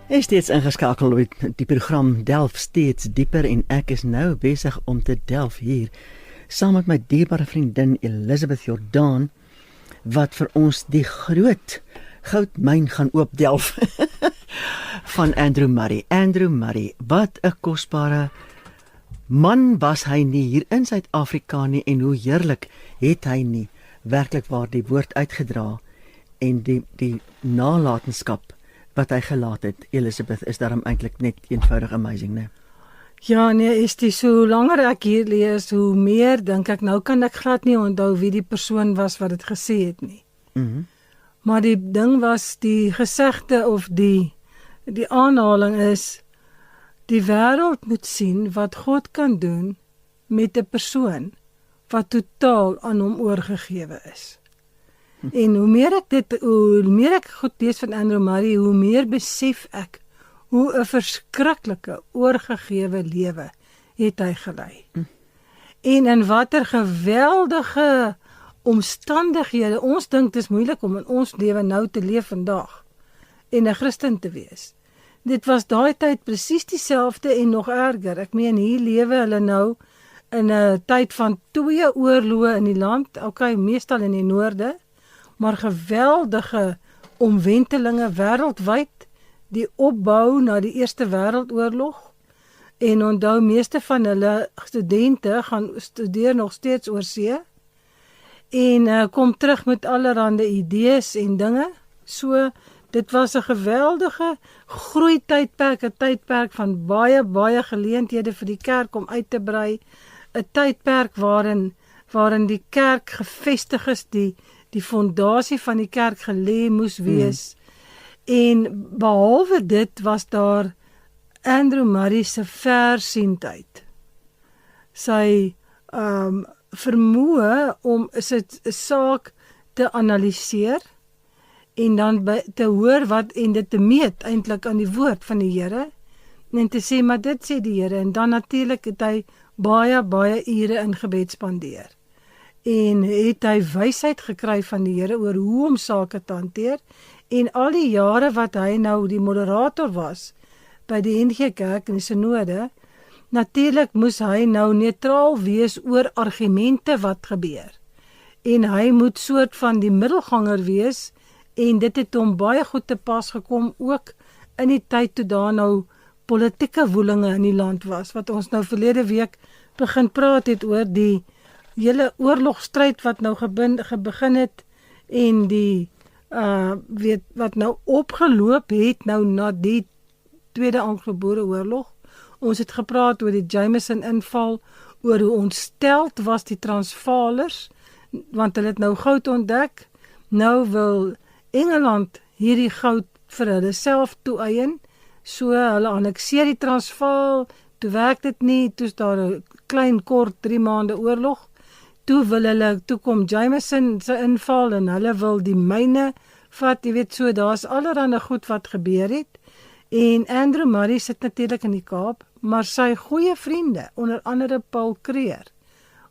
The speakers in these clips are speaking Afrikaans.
Hy is steeds ingeskakel met die program Delf steeds dieper en ek is nou besig om te delf hier saam met my dierbare vriendin Elizabeth Jordan wat vir ons die groot goudmyn gaan oopdelf van Andrew Murray. Andrew Murray, wat 'n kosbare man was hy nie hier in Suid-Afrika nie en hoe heerlik het hy nie werklik waar die woord uitgedra en die nalatenskap wat hy gelaat het, Elizabeth, is daarom eintlik net eenvoudig amazing, né? Ja, nee, is die so langer ek hier lees, hoe meer dink ek, nou kan ek glad nie onthou wie die persoon was wat dit gesê het nie. Maar die ding was, die gesegde of die aanhaling is, die wêreld moet sien wat God kan doen met 'n persoon wat totaal aan hom oorgegewe is. En hoe meer ek goed lees van Andrew Murray, hoe meer besef ek hoe 'n verskriklike oorgegewe lewe het hy gelei. En in watter geweldige omstandighede, ons dink dit is moeilik om in ons lewe nou te leef vandag en 'n Christen te wees. Dit was daai tyd presies dieselfde en nog erger. Ek meen, hier lewe hulle nou in 'n tyd van 2 oorloë in die land, okay, meestal in die noorde, maar geweldige omwentelinge wêreldwyd, die opbou na die Eerste Wêreldoorlog, en onthou, meeste van hulle studente gaan studeer nog steeds oor see, en kom terug met allerhande idees en dinge, so dit was 'n geweldige groeitydperk, 'n tydperk van baie geleenthede vir die kerk om uit te brei, 'n tydperk waarin die kerk gevestig is, die fondasie van die kerk gelê moes wees. En behalwe dit was daar Andrew Murray se versiendheid. Sy vermoë om 'n saak te analiseer en dan te hoor wat en dit te meet eintlik aan die woord van die Here en te sê, maar dit sê die Here, en dan natuurlik het hy baie ure in gebed spandeer. En het hy wysheid gekry van die Here oor hoe om sake te hanteer, en al die jare wat hy nou die moderator was by die NG Kerk in die synode, natuurlik moes hy nou neutraal wees oor argumente wat gebeur. En hy moet soort van die middelganger wees, en dit het hom baie goed te pas gekom, ook in die tyd toe daar nou politieke woelinge in die land was, wat ons nou verlede week begin praat het oor die hele oorlogstryd wat nou begin het, en die wat nou opgeloop het nou na die Tweede Anglo-Boereoorlog. Ons het gepraat oor die Jameson inval, oor hoe ontsteld was die Transvaalers, want hulle het nou goud ontdek. Nou wil Engeland hierdie goud vir hulle self toeëien, so hulle annekseer die Transvaal, toe werk dit nie, toe is daar 'n klein kort 3 maande oorlog, toe kom Jameson se inval en hulle wil die myne vat, jy weet, so daar's allerhande goed wat gebeur het, en Andrew Murray sit natuurlik in die Kaap, maar sy goeie vriende, onder andere Paul Creer,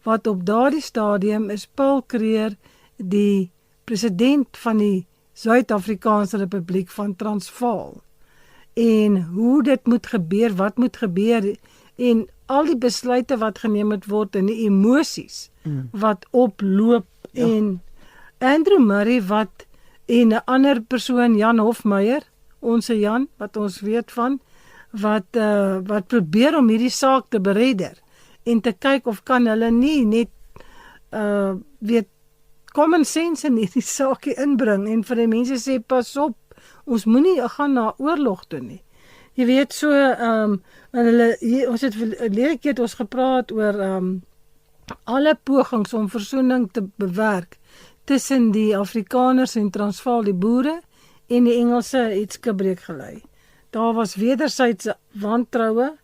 wat op daardie stadium is Paul Creer die president van die Suid-Afrikaanse Republiek van Transvaal, en hoe dit moet gebeur, wat moet gebeur, en al die besluite wat geneem moet word, en die emosies wat oploop, en Andrew Murray en 'n ander persoon, Jan Hofmeyer, ons Jan, wat ons weet van, wat probeer om hierdie saak te beredder, en te kyk of kan hulle nie net, common sense in hierdie saakie inbring, en vir die mense sê, pas op, ons moenie gaan na oorlog toe nie. Jy weet, so, ons het verlede keer ons gepraat oor alle pogings om versoening te bewerk tussen die Afrikaners en Transvaal, die boere, en die Engelse het skibreek gelei. Daar was wederwysige wantroue,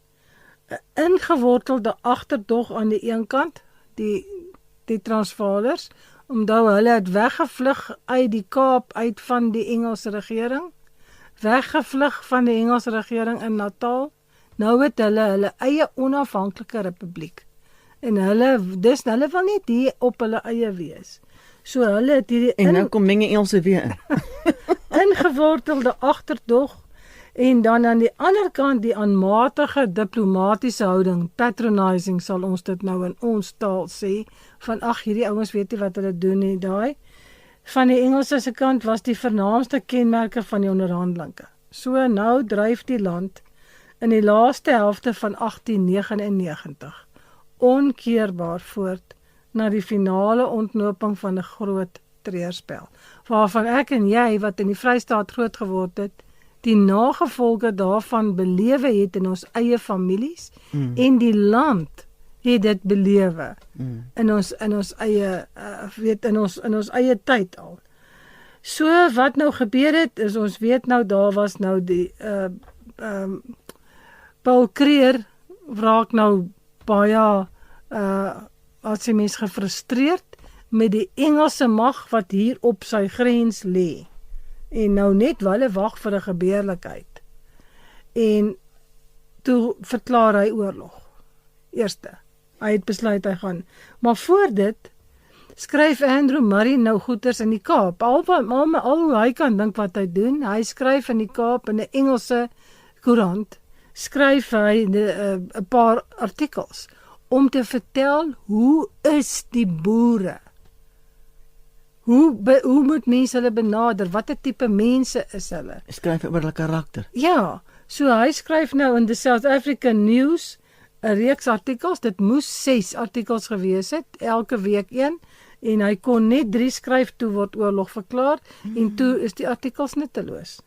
'n ingewortelde agterdog aan die een kant, die Transvaalers, omdat hulle het weggevlug uit die Kaap uit van die Engelse regering, weggevlug van die Engelse regering in Natal, nou het hulle eie onafhanklike republiek, en hulle wil net hier op hulle eie wees. So hulle het hierdie en nou kom menge Engelse weer in. ingewortelde agterdog, En dan aan die ander kant die aanmatige diplomatiese houding, patronizing sal ons dit nou in ons taal sê, van ag hierdie ouens weet nie wat hulle doen nie, daai. Van die Engelse se kant was die vernaamste kenmerke van die onderhandelinge. So nou dryf die land in die laaste helfte van 1899 onkeerbaar voort na die finale ontknoping van 'n groot treurspel, waarvan ek en jy wat in die Vrystaat groot geword het, die nagevolge daarvan belewe het in ons eie families en die land het dit belewe in ons eie in ons eie tyd al. So wat nou gebeur het is ons weet nou daar was nou die Paul Kruger raak nou baie as jy mens gefrustreerd met die Engelse mag wat hier op sy grens lê. En nou net hulle wag vir 'n gebeurlikheid. En toe verklaar hy oorlog. Eerste. Hy het besluit hy gaan. Maar voor dit skryf Andrew Murray nou goeters in die Kaap. Al hoe hy kan dink wat hy doen. Hy skryf in die Kaap in 'n Engelse koerant. Skryf hy 'n paar artikels om te vertel hoe is die boere? Hoe moet mense hulle benader? Watter tipe mense is hulle? Skryf oor hulle karakter. Ja, so hy skryf nou in the South African News 'n reeks artikels. Dit moes 6 artikels gewees het, elke week een. En hy kon net 3 skryf, toe word oorlog verklaar. En toe is die artikels nutteloos.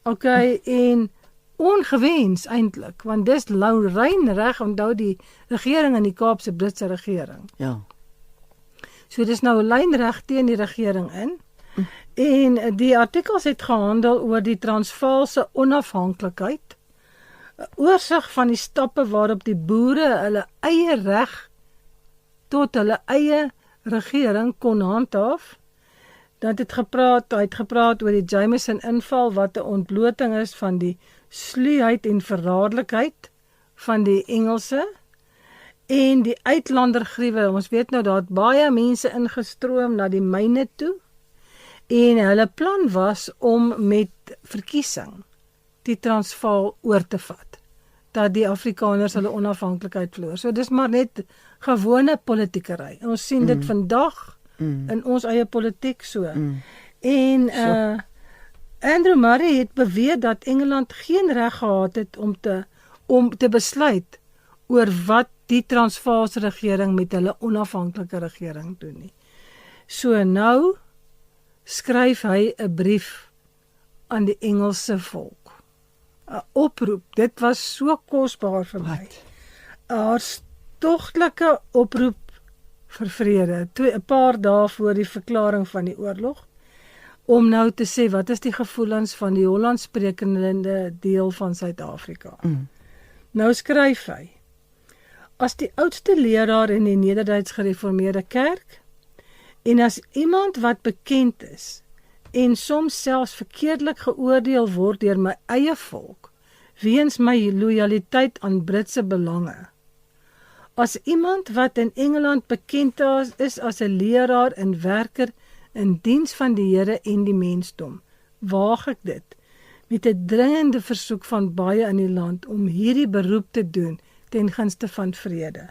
Okay, en ongewens eintlik, want dis lynreg, onthou die regering in die Kaapse Britse regering. Ja. So dis nou lynreg teen die regering in. En die artikels het gehandel oor die Transvaalse onafhanklikheid, 'n oorsig van die stappe waarop die boere hulle eie reg tot hulle eie regering kon handhaaf. Dat het gepraat oor die Jameson inval wat 'n ontbloting is van die sluwheid en verraderlikheid van die Engelse en die uitlandergriewe. Ons weet nou daar het baie mense ingestroom na die myne toe en hulle plan was om met verkiesing die Transvaal oor te vat, dat die Afrikaners hulle onafhanklikheid verloor. So dis maar net gewone politiekery. Ons sien dit vandag in ons eie politiek so. En Andrew Murray het beweer dat Engeland geen reg gehad het om te besluit oor wat die Transvaalse regering met hulle onafhanklike regering doen nie. So nou skryf hy 'n brief aan die Engelse volk. 'n Oproep, dit was so kosbaar vir my. 'n hartstogtelike oproep vir vrede, 'n paar dae voor die verklaring van die oorlog, om nou te sê, wat is die gevoelens van die Hollandsprekende deel van Suid-Afrika? Nou skryf hy, as die oudste leraar in die Nederduits Gereformeerde Kerk, en as iemand wat bekend is, en soms selfs verkeerdelik geoordeel word deur my eie volk, weens my lojaliteit aan Britse belange. As iemand wat in Engeland bekend is as 'n leraar en werker in diens van die Here en die mensdom, waag ek dit met 'n dringende versoek van baie in die land om hierdie beroep te doen ten gunste van vrede.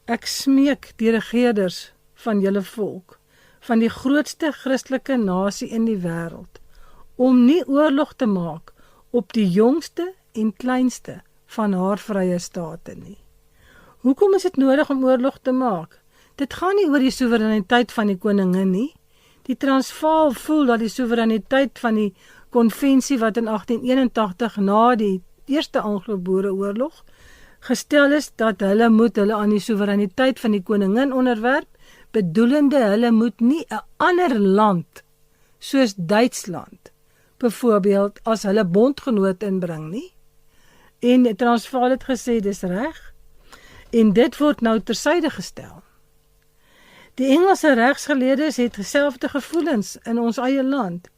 Ek smeek die regerders van julle volk, van die grootste Christelike nasie in die wêreld, om nie oorlog te maak op die jongste en kleinste van haar vrye state nie. Hoekom is dit nodig om oorlog te maak? Dit gaan nie oor die soewereiniteit van die koningin nie. Die Transvaal voel dat die soewereiniteit van die konvensie wat in 1881 na die Eerste Anglo-Boereoorlog gestel is, dat hulle moet hulle aan die soewereiniteit van die koningin onderwerp, bedoelende hulle moet nie 'n ander land, soos Duitsland, byvoorbeeld as hulle bondgenoot inbring nie. En Transvaal het gesê, dis reg, en dit word nou tersyde gestel. Die Engelse regsgeleerdes het dieselfde gevoelens in ons eie land.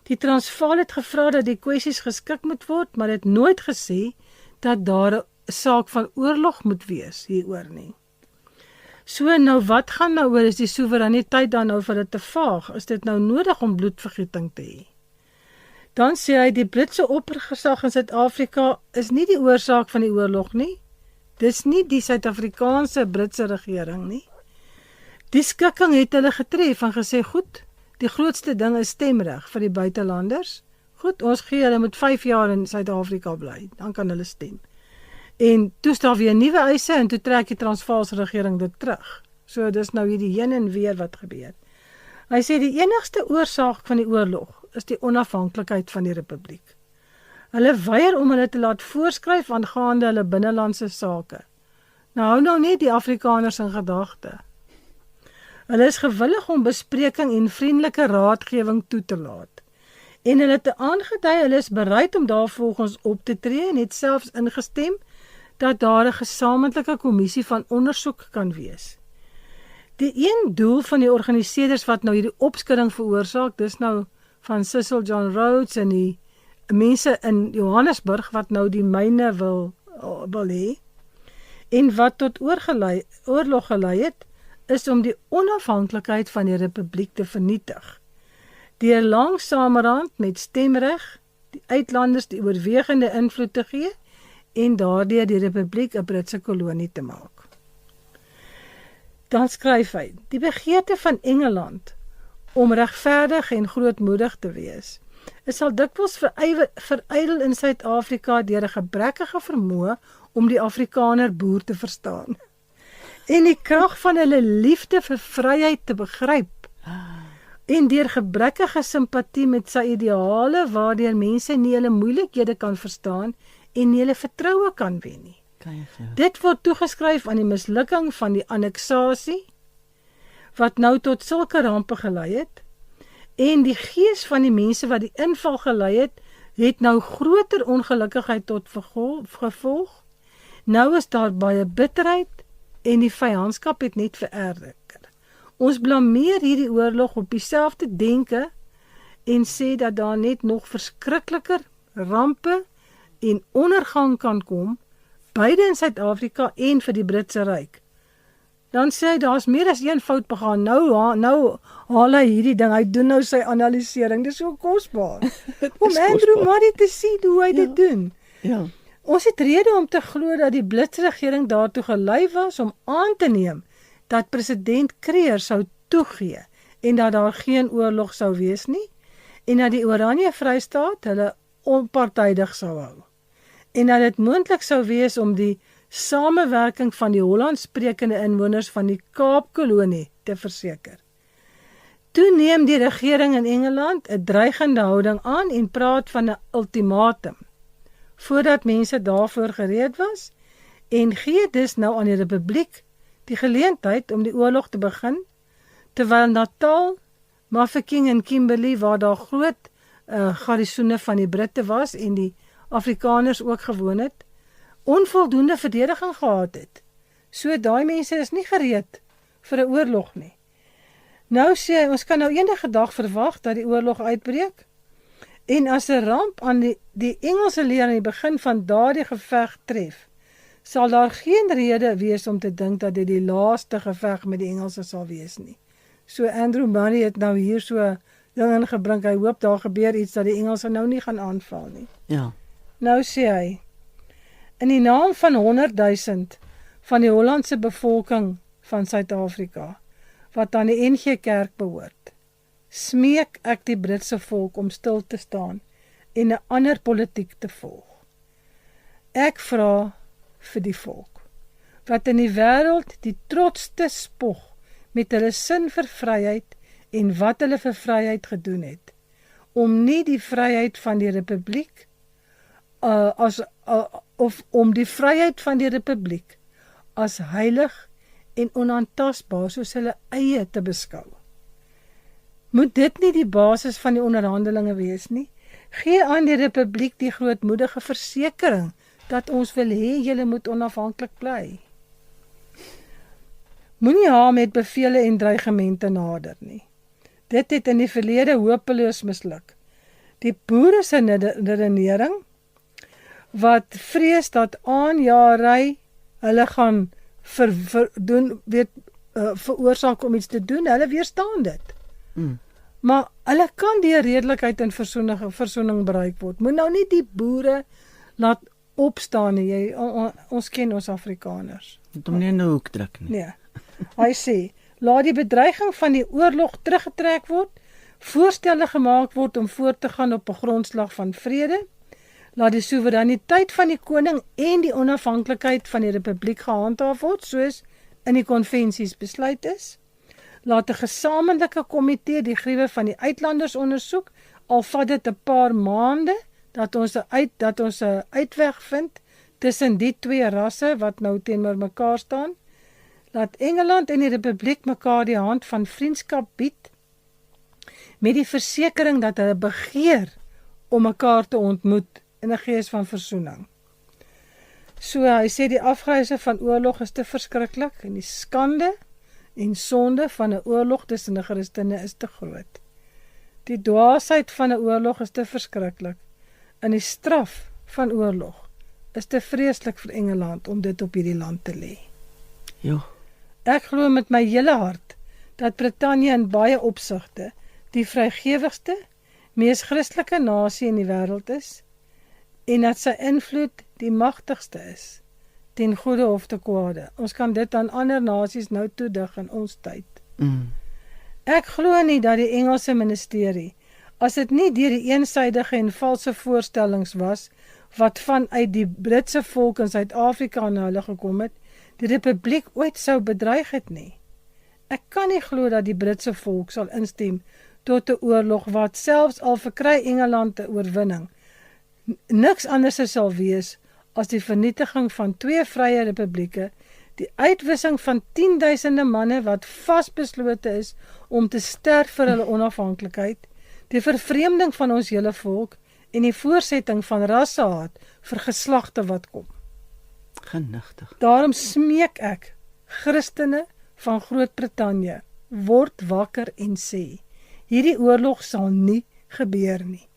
Die Transvaal het gevra dat die kwessies geskik moet word, maar het nooit gesê dat daar 'n saak van oorlog moet wees hieroor nie. So nou wat gaan nou oor, is die soewereiniteit dan nou vir dit te vaag? Is dit nou nodig om bloedvergieting te hê? Dan sê hy die Britse oppergesag in Suid-Afrika is nie die oorsaak van die oorlog nie. Dis nie die Suid-Afrikaanse Britse regering nie. Die skikking het hulle getref en gesê, goed, die grootste ding is stemreg vir die buitelanders. Goed, ons gee hulle moet 5 jaar in Suid-Afrika bly, dan kan hulle stem. En toe staan weer nuwe eise en toe trek die Transvaalse regering dit terug. So dis nou hierdie heen en weer wat gebeur. Hy sê die enigste oorsaak van die oorlog is die onafhanklikheid van die republiek. Hulle weier om hulle te laat voorskryf aangaande hulle binnelandse sake. Nou hou nou net die Afrikaners in gedagte. Hulle is gewillig om bespreking en vriendelike raadgewing toe te laat. En hulle het aangedui hulle is bereid om daarvolgens op te tree en het selfs ingestem dat daar 'n gesamentlike kommissie van ondersoek kan wees. Die een doel van die organiseerders wat nou hierdie opskudding veroorsaak, dis nou van Cecil John Rhodes en die mense in Johannesburg wat nou die myne wil hê en wat tot oorlog gelei het, is om die onafhanklikheid van die republiek te vernietig. Deur langsamerhand met stemreg die uitlanders die oorwegende invloed te gee en daardeur die republiek 'n Britse kolonie te maak. Dan skryf hy, die begeerte van Engeland om regverdig en grootmoedig te wees, is al dikwels verydel in Suid-Afrika deur 'n gebrekkige vermoë om die Afrikaner boer te verstaan en die krag van hulle liefde vir vryheid te begryp en deur gebrekkige simpatie met sy ideale waardeur mense nie hulle moeilikhede kan verstaan en nie hulle vertroue kan wen nie. Dit word toegeskryf aan die mislukking van die anneksasie wat nou tot sulke rampe gelei het en die gees van die mense wat die inval gelei het nou groter ongelukkigheid tot gevolg. Nou is daar baie bitterheid en die vyandskap het net vererger. Ons blameer hierdie oorlog op dieselfde denke en sê dat daar net nog verskrikliker rampe en ondergang kan kom, beide in Suid-Afrika en vir die Britse Ryk. Dan sê hy, daar's meer as een fout begaan. Nou haal hy hierdie ding, hy doen nou sy analysering. Dis so kosbaar. Om Andrew Murray te sien hoe hy dit doen. Ja. Ons het rede om te glo dat die Britse regering daartoe gelei was om aan te neem dat president Kreer sou toegee en dat daar geen oorlog sou wees nie en dat die Oranje Vrystaat hulle onpartydig sou hou. En dat dit moontlik sou wees om die samewerking van die Hollandsprekende inwoners van die Kaapkolonie te verseker. Toe neem die regering in Engeland 'n dreigende houding aan en praat van 'n ultimatum, voordat mense daarvoor gereed was, en gee dus nou aan die Republiek die geleentheid om die oorlog te begin, terwyl Natal, Mafeking en Kimberley, waar daar groot garnisoene van die Britte was en die Afrikaners ook gewoon het, onvoldoende verdediging gehad het. So daai mense is nie gereed vir 'n oorlog nie. Nou sê hy, ons kan nou enige dag verwag dat die oorlog uitbreek, en as 'n ramp aan die Engelse leer aan die begin van daardie geveg tref, sal daar geen rede wees om te dink dat dit die laaste geveg met die Engelse sal wees nie. So Andrew Murray het nou hier so ding ingebring, hy hoop daar gebeur iets dat die Engelse nou nie gaan aanval nie. Ja. Nou sê hy, in die naam van 100,000 van die Hollandse bevolking van Suid-Afrika, wat aan die NG Kerk behoort, smeek ek die Britse volk om stil te staan en 'n ander politiek te volg. Ek vra vir die volk, wat in die wêreld die trotste spog met hulle sin vir vryheid en wat hulle vir vryheid gedoen het, om nie die vryheid van die Republiek of om die vryheid van die Republiek as heilig en onaantastbaar soos hulle eie te beskou. Moet dit nie die basis van die onderhandelinge wees nie? Gee aan die Republiek die grootmoedige versekering dat ons wil hê julle moet onafhanklik bly. Moenie haar met bevele en dreigemente nader nie. Dit het in die verlede hopeloos misluk. Die boere se redenering, wat vrees dat aanjaarry hulle gaan veroorsaak om iets te doen, hulle weerstaan dit. Maar hulle kan deur redelikheid en versoening bereik word. Moet nou nie die boere laat opstaan nie. Ons ken ons Afrikaners. Moet hom nie in 'n hoek druk nie. Nee. Hy sê, laat die bedreiging van die oorlog teruggetrek word, voorstelle gemaak word om voort te gaan op 'n grondslag van vrede, laat die soewereiniteit van die koning en die onafhanklikheid van die republiek gehandhaaf word, soos in die konvensies besluit is, laat 'n gesamentlike komitee die gruwe van die uitlanders ondersoek, al vat dit 'n paar maande, dat ons 'n uitweg vind tussen die twee rasse wat nou teenoor mekaar staan. Laat Engeland en die Republiek mekaar die hand van vriendskap bied, met die versekering dat hulle begeer om mekaar te ontmoet in 'n gees van versoening. So hy sê die afgryse van oorlog is te verskriklik en die skande en sonde van 'n oorlog tussen die Christene is te groot. Die dwaasheid van 'n oorlog is te verskriklik en die straf van oorlog is te vreeslik vir Engeland om dit op hierdie land te lê. Ja. Ek glo met my hele hart dat Brittanje in baie opsigte die vrygewigste, mees Christelike nasie in die wêreld is en dat sy invloed die magtigste is, ten goeie of te kwade. Ons kan dit aan ander nasies nou toedig in ons tyd. Ek glo nie dat die Engelse ministerie, as dit nie deur die eensydige en valse voorstellings was, wat vanuit die Britse volk in Suid-Afrika na hulle gekom het, die republiek ooit sou bedreig het nie. Ek kan nie glo dat die Britse volk sal instem tot 'n oorlog wat selfs al verkry Engeland 'n oorwinning, niks anders sal wees as die vernietiging van twee vrye republieke, die uitwissing van 10.000 manne wat vasbeslote is om te sterf vir hulle onafhanklikheid, die vervreemding van ons hele volk en die voorsetting van rassehaat vir geslagte wat kom. Genigtig. Daarom smeek ek Christene van Groot-Brittanje, word wakker en sê, hierdie oorlog sal nie gebeur nie.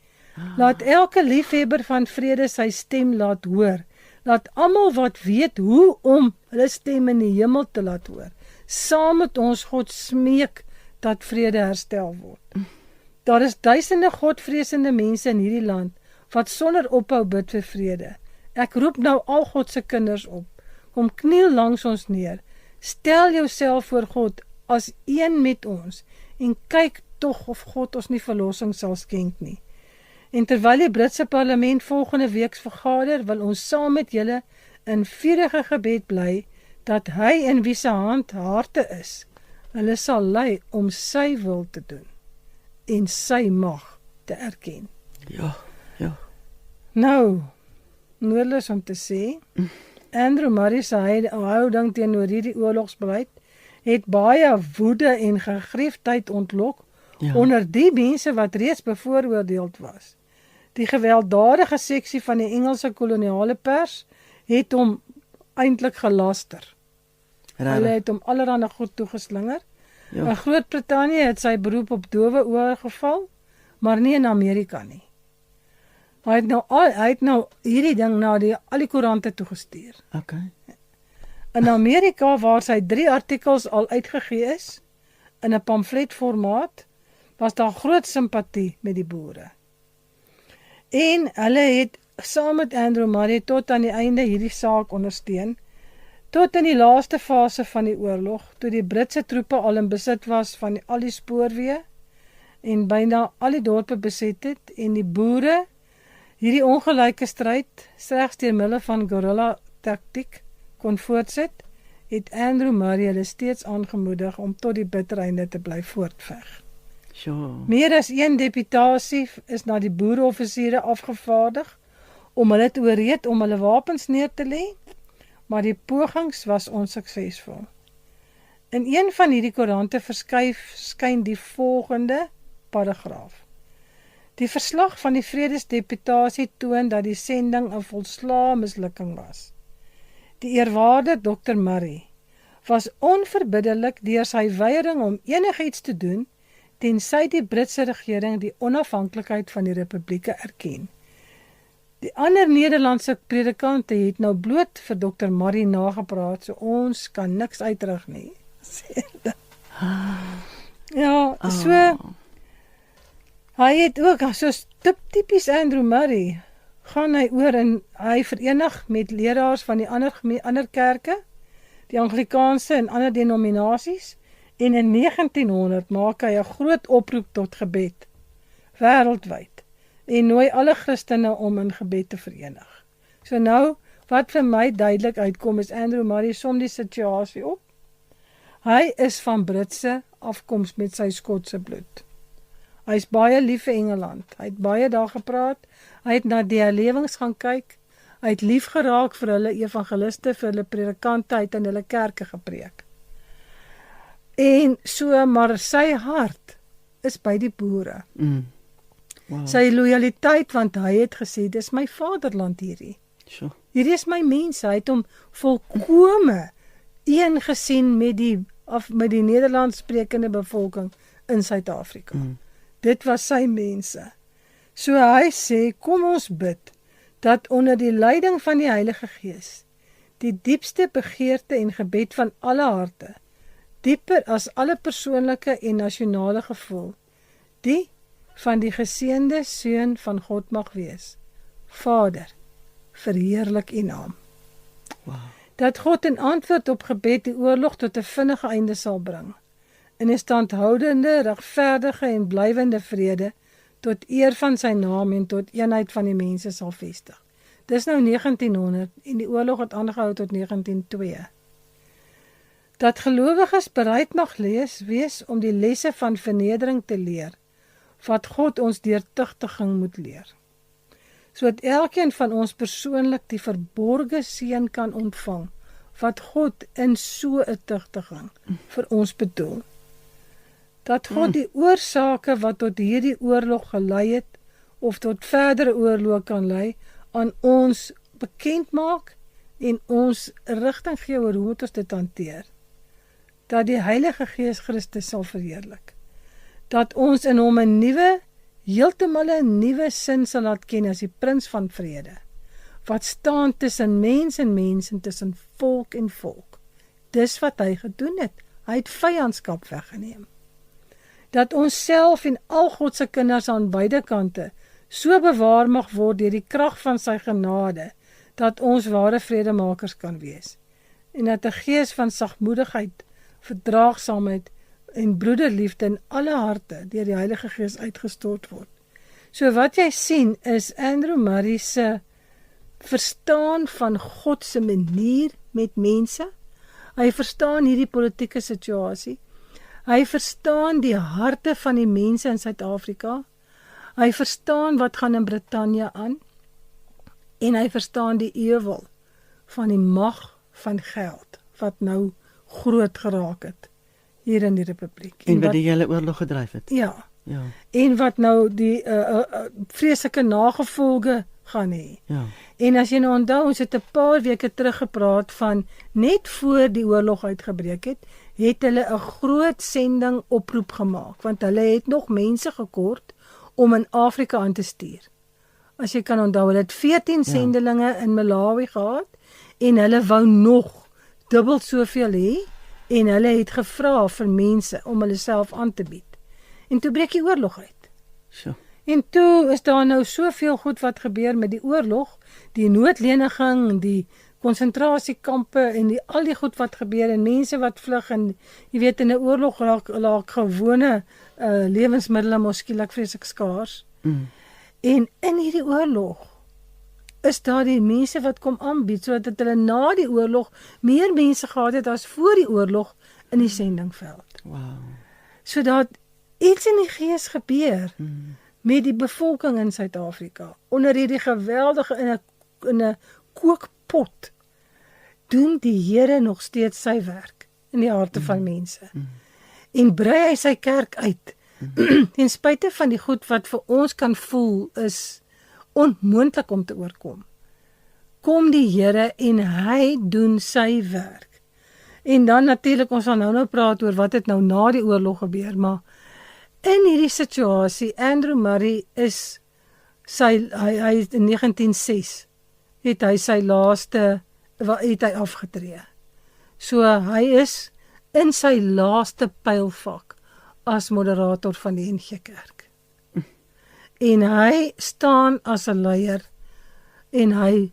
Laat elke liefhebber van vrede sy stem laat hoor. Laat almal wat weet hoe om hulle stem in die hemel te laat hoor, saam met ons God smeek dat vrede herstel word. Daar is duisende godvreesende mense in hierdie land wat sonder ophou bid vir vrede. Ek roep nou al God se kinders op. Kom kniel langs ons neer. Stel jouself voor God as een met ons en kyk tog of God ons nie verlossing sal skenk nie. En terwyl die Britse parlement volgende week vergader, wil ons saam met julle in vurige gebed bly dat hy in wie se hand harte is, hulle sal lei om sy wil te doen en sy mag te erken. Ja. Nou, noodloos om te sê, Andrew Murray se houding teenoor hierdie oorlogsbeleid het baie woede en gegriefdheid ontlok onder die mense wat reeds bevooroordeeld was. Die gewelddadige seksie van die Engelse koloniale pers het hom eintlik gelaster. Hulle het hom allerhande goed toegeslinger. In Groot-Brittanje het sy beroep op dowe oor geval, maar nie in Amerika nie. Hy het nou hierdie ding na al die koerante toegestuur. Okay. In Amerika, waar sy 3 artikels al uitgegee is, in 'n pamfletformaat, was daar groot simpatie met die boere. En hulle het saam met Andrew Murray tot aan die einde hierdie saak ondersteun, tot in die laaste fase van die oorlog, toe die Britse troepe al in besit was van al die spoorweë en byna al die dorpe beset het, en die boere hierdie ongelyke stryd slegs deur middel van guerrilla taktiek kon voortsit, het Andrew Murray hulle steeds aangemoedig om tot die bitter einde te bly voortveg. Meer as 1 deputasie is na die boereoffisiere afgevaardig om hulle te oorreed om hulle wapens neer te lê, maar die pogings was onsuksesvol. In een van hierdie koerante verskyn die volgende paragraaf. Die verslag van die vredesdeputasie toon dat die sending 'n volslae mislukking was. Die eerwaarde Dr. Murray was onverbiddelik deur sy weiering om enigiets te doen tensy die Britse regering die onafhanklikheid van die republieke erken. Die ander Nederlandse predikante het nou bloot vir Dr. Murray nagepraat, so ons kan niks uitrig nie. Ja, so Hy het ook, soos tipies Andrew Murray, gaan hy oor en hy verenig met leraars van die ander kerke, die Anglikaanse en ander denominasies, en in 1900 maak hy 'n groot oproep tot gebed, wêreldwyd, en nooi alle Christene om in gebed te verenig. So nou, wat vir my duidelik uitkom is Andrew Murray som die situasie op. Hy is van Britse afkoms met sy Skotse bloed. Hy is baie lief vir Engeland. Hy het baie daar gepraat. Hy het na die herlewings gaan kyk. Hy het lief geraak vir hulle evangeliste, vir hulle predikante, hy het in hulle kerke gepreek. En so, maar sy hart is by die boere. Wow. Sy lojaliteit, want hy het gesê, dis my vaderland hierdie. Sure. Hierdie is my mense. Hy het hom volkome een gesien met die Nederlands sprekende bevolking in Suid-Afrika. Dit was sy mense. So hy sê, kom ons bid, dat onder die leiding van die Heilige Gees, die diepste begeerte en gebed van alle harte, dieper as alle persoonlike en nasionale gevoel, die van die geseënde Seun van God mag wees. Vader, verheerlik U naam. Wow. Dat God in antwoord op gebed die oorlog tot 'n vinnige einde sal bring, en 'n standhoudende, regverdige en blywende vrede tot eer van sy naam en tot eenheid van die mense sal vestig. Dis nou 1900 en die oorlog het aangehou tot 1902. Dat gelowiges bereid mag wees om die lesse van vernedering te leer, wat God ons deur tugtiging moet leer. Sodat elkeen van ons persoonlik die verborgde seën kan ontvang, wat God in so 'n tugtiging vir ons bedoel. Dat God die oorsake wat tot hierdie oorlog gelei het, of tot verdere oorloë kan lei, aan ons bekend maak en ons rigting gee oor hoe ons dit hanteer. Dat die Heilige Gees Christus sal verheerlik. Dat ons in hom 'n nuwe, heeltemal 'n nuwe sin sal laat ken as die Prins van Vrede, wat staan tussen mens en mens en tussen volk en volk. Dis wat hy gedoen het. Hy het vyandskap weggeneem. Dat ons self en al God se kinders aan beide kante so bewaar mag word deur die krag van sy genade, dat ons ware vredemakers kan wees. En dat 'n gees van sagmoedigheid, verdraagsaamheid en broederliefde in alle harte deur die Heilige Gees uitgestort word. So wat jy sien is Andrew Murray se verstaan van God se manier met mense. Hy verstaan hierdie politieke situasie. Hy verstaan die harte van die mense in Suid-Afrika. Hy verstaan wat gaan in Brittanje aan. En hy verstaan die ewel van die mag van geld, wat nou groot geraak het hier in die Republiek. En wat die hele oorlog gedryf het. Ja. Ja. En wat nou die vreeslike nagevolge gaan hê. Ja. En as jy nou onthou, ons het 'n paar weke terug gepraat van, net voor die oorlog uitgebreek het hulle 'n groot sending oproep gemaak, want hulle het nog mense gekort om in Afrika aan te stuur. As jy kan onthou, hulle het 14 sendelinge in Malawi gehad, en hulle wou nog dubbel soveel hê, en hulle het gevra vir mense om hulle self aan te bied. En toe breek die oorlog uit. So. En toe is daar nou soveel goed wat gebeur met die oorlog, die noodleniging, die konsentrasiekampe en al die goed wat gebeur en mense wat vlug en jy weet in 'n oorlog raak gewone lewensmiddels mos skielik vreeslik skaars. En in hierdie oorlog is daar die mense wat kom aanbied sodat hulle na die oorlog meer mense gehad het as voor die oorlog in die sendingveld. Wow. Sodat iets in die gees gebeur met die bevolking in Suid-Afrika. Onder hierdie geweldige in 'n kookpot doen die Here nog steeds sy werk in die harte van mense. En brei hy sy kerk uit. Ten spyte van die goed wat vir ons kan voel is onmoontlik om te oorkom. Kom die Here en hy doen sy werk. En dan natuurlik ons sal nou praat oor wat het nou na die oorlog gebeur, maar in hierdie situasie, Andrew Murray is hy in 1906 het hy sy laaste afgetree. So hy is in sy laaste pylvak as moderator van die NG Kerk. En hy staan as 'n leier en hy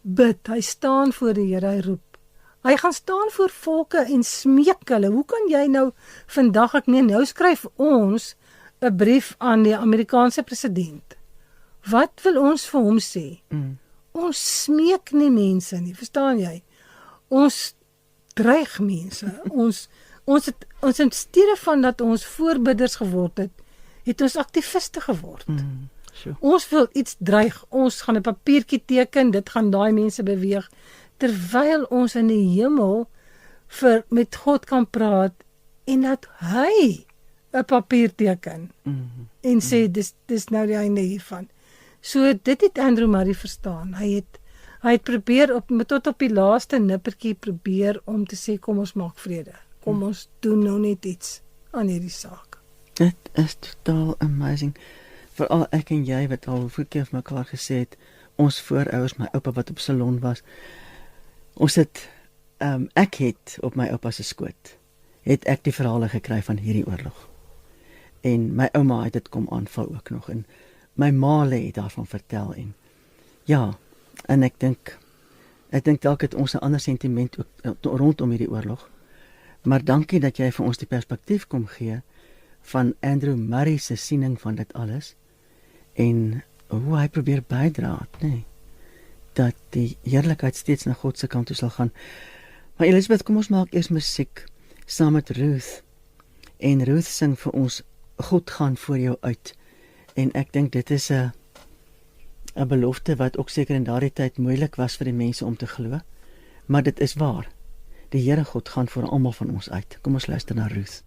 bid, hy staan voor die Here, hy roep. Hy gaan staan voor volke en smeek hulle. Hoe kan jy nou vandag, nou skryf ons 'n brief aan die Amerikaanse president. Wat wil ons vir hom sê? Ons smeek nie mense nie, verstaan jy? Ons dreig mense. Ons in steede van dat ons voorbidders geword het ons aktiviste geword. Sure. Ons wil iets dreig, ons gaan 'n papiertjie teken, dit gaan daai mense beweeg, terwyl ons in die hemel met God kan praat, en dat hy 'n papier teken, en sê, dis nou die einde hiervan. So, dit het Andrew Murray verstaan. Hy het probeer, tot op die laaste nippertjie probeer, om te sê, kom ons maak vrede. Kom ons doen nou net iets aan hierdie saak. Dit is totaal amazing. Veral ek en jy wat al hoeveel keer vir mekaar gesê het, ons voorouers, my oupa wat op salon was, ek het op my oupa se skoot, het ek die verhale gekry van hierdie oorlog. En my ouma het dit kom aanval ook nog, en my ma het daarvan vertel, en ja, en ek dink dalk het ons 'n ander sentiment ook rondom hierdie oorlog, maar dankie dat jy vir ons die perspektief kom gee, van Andrew Murray se siening van dit alles, en hoe hy probeer bydra, dat die heerlikheid steeds na God se kant toe sal gaan. Maar Elisabeth, kom ons maak eers musiek, saam met Ruth, en Ruth sing vir ons, God gaan voor jou uit, en ek dink dit is 'n belofte wat ook seker in daardie tyd moeilik was vir die mense om te glo, maar dit is waar, die Here God gaan voor almal van ons uit. Kom ons luister na Ruth.